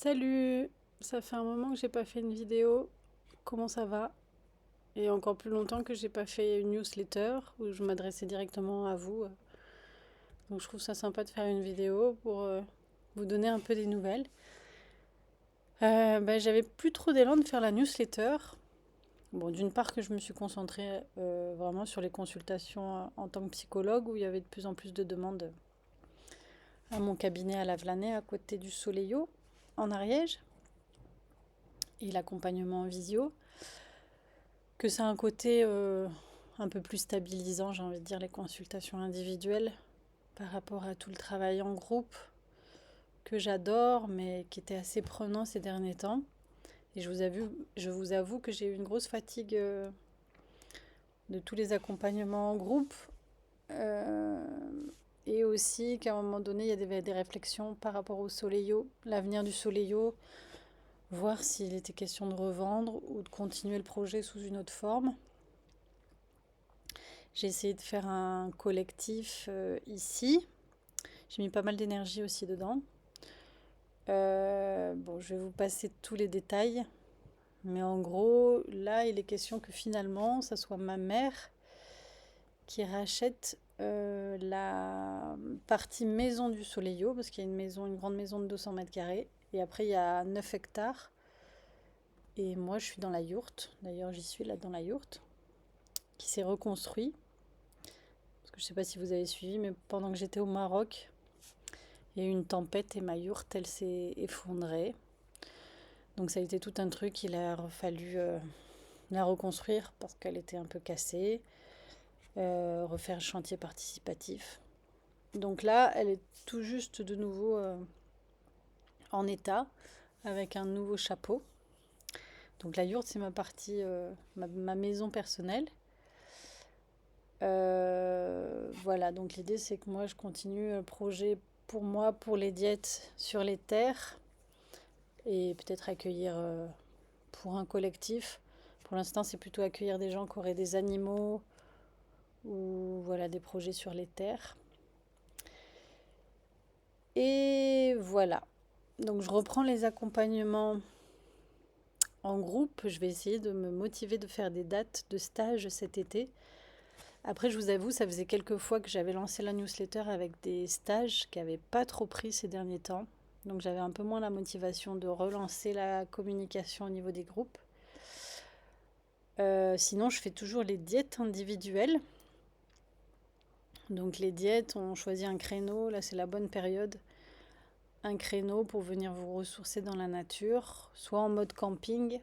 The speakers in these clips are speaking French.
Salut! Ça fait un moment que j'ai pas fait une vidéo. Comment ça va? Et encore plus longtemps que j'ai pas fait une newsletter où je m'adressais directement à vous. Donc je trouve ça sympa de faire une vidéo pour vous donner un peu des nouvelles. J'avais plus trop d'élan de faire la newsletter. Bon, d'une part que je me suis concentrée vraiment sur les consultations en tant que psychologue où il y avait de plus en plus de demandes à mon cabinet à Lavelanet à côté du Soleillo en Ariège et l'accompagnement en visio. Que ça a un côté un peu plus stabilisant, j'ai envie de dire, les consultations individuelles par rapport à tout le travail en groupe que j'adore, mais qui était assez prenant ces derniers temps. Et je vous avoue que j'ai eu une grosse fatigue de tous les accompagnements en groupe. euh, et aussi qu'à un moment donné, il y a des réflexions par rapport au Soleillo, l'avenir du Soleillo, voir s'il était question de revendre ou de continuer le projet sous une autre forme. J'ai essayé de faire un collectif ici. J'ai mis pas mal d'énergie aussi dedans. Bon, je vais vous passer tous les détails. Mais en gros, là, il est question que finalement, ça soit ma mère qui rachète la partie maison du Soleillo, parce qu'il y a une maison, une grande maison de 200 mètres carrés. Et après, il y a 9 hectares. Et moi, je suis dans la yourte. D'ailleurs, j'y suis là dans la yourte, qui s'est reconstruit. Parce que je ne sais pas si vous avez suivi, mais pendant que j'étais au Maroc, il y a eu une tempête et ma yourte, elle s'est effondrée. Donc ça a été tout un truc, il a fallu la reconstruire parce qu'elle était un peu cassée, refaire le chantier participatif. Donc là, elle est tout juste de nouveau en état, avec un nouveau chapeau. Donc la yourte, c'est ma partie, ma maison personnelle. Voilà, donc l'idée, c'est que moi, je continue le projet pour moi, pour les diètes sur les terres, et peut-être accueillir pour un collectif. Pour l'instant, c'est plutôt accueillir des gens qui auraient des animaux ou voilà des projets sur les terres. Et voilà. Donc je reprends les accompagnements en groupe. Je vais essayer de me motiver de faire des dates de stage cet été. Après, je vous avoue, ça faisait quelques fois que j'avais lancé la newsletter avec des stages qui n'avaient pas trop pris ces derniers temps. Donc j'avais un peu moins la motivation de relancer la communication au niveau des groupes. Sinon, je fais toujours les diètes individuelles. Donc les diètes, on choisit un créneau, là c'est la bonne période, un créneau pour venir vous ressourcer dans la nature, soit en mode camping,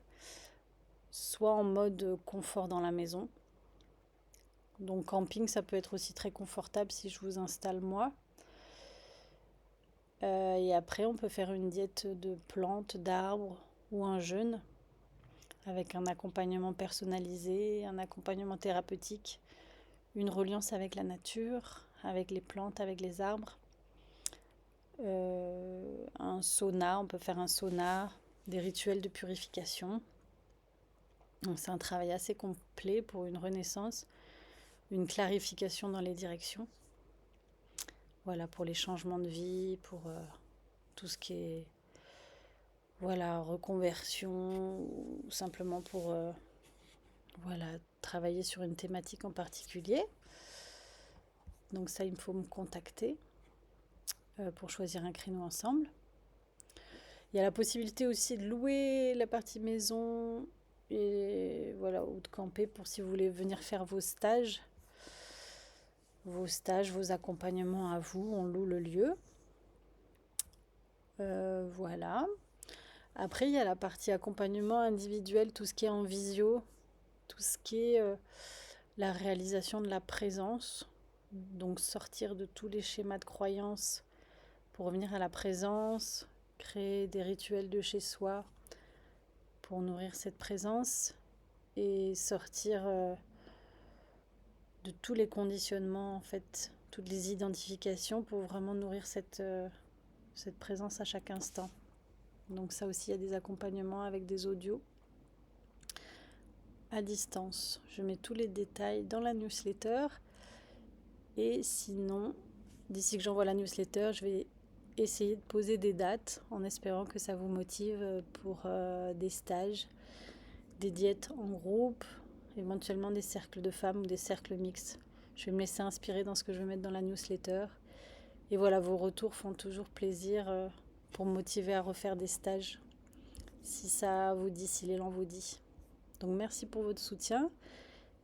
soit en mode confort dans la maison. Donc camping, ça peut être aussi très confortable si je vous installe moi. Et après, on peut faire une diète de plantes, d'arbres ou un jeûne avec un accompagnement personnalisé, un accompagnement thérapeutique, une reliance avec la nature, avec les plantes, avec les arbres. Un sauna, on peut faire un sauna, des rituels de purification. Donc c'est un travail assez complet pour une renaissance, une clarification dans les directions. Voilà, pour les changements de vie, pour tout ce qui est voilà, reconversion, ou simplement pour voilà, travailler sur une thématique en particulier. Donc ça, il faut me contacter pour choisir un créneau ensemble. Il y a la possibilité aussi de louer la partie maison et voilà, ou de camper pour si vous voulez venir faire vos accompagnements à vous, on loue le lieu. Voilà. Après, il y a la partie accompagnement individuel, tout ce qui est en visio, tout ce qui est la réalisation de la présence. Donc sortir de tous les schémas de croyances pour revenir à la présence, créer des rituels de chez soi pour nourrir cette présence et sortir de tous les conditionnements, en fait, toutes les identifications pour vraiment nourrir cette présence à chaque instant. Donc ça aussi, il y a des accompagnements avec des audios à distance. Je mets tous les détails dans la newsletter. Et sinon, d'ici que j'envoie la newsletter, je vais essayez de poser des dates en espérant que ça vous motive pour des stages, des diètes en groupe, éventuellement des cercles de femmes ou des cercles mixtes. Je vais me laisser inspirer dans ce que je vais mettre dans la newsletter. Et voilà, vos retours font toujours plaisir pour me motiver à refaire des stages, si ça vous dit, si l'élan vous dit. Donc merci pour votre soutien.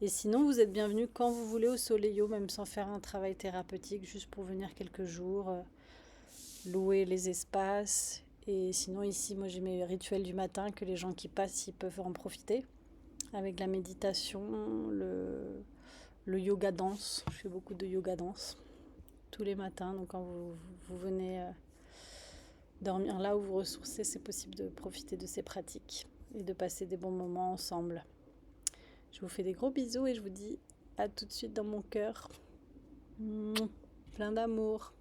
Et sinon, vous êtes bienvenus quand vous voulez au Soleillo, même sans faire un travail thérapeutique, juste pour venir quelques jours, louer les espaces. Et sinon, ici, moi j'ai mes rituels du matin que les gens qui passent, ils peuvent en profiter. Avec la méditation, le yoga danse. Je fais beaucoup de yoga danse tous les matins. Donc quand vous venez dormir là où vous ressourcez, c'est possible de profiter de ces pratiques et de passer des bons moments ensemble. Je vous fais des gros bisous et je vous dis à tout de suite dans mon cœur. Plein d'amour.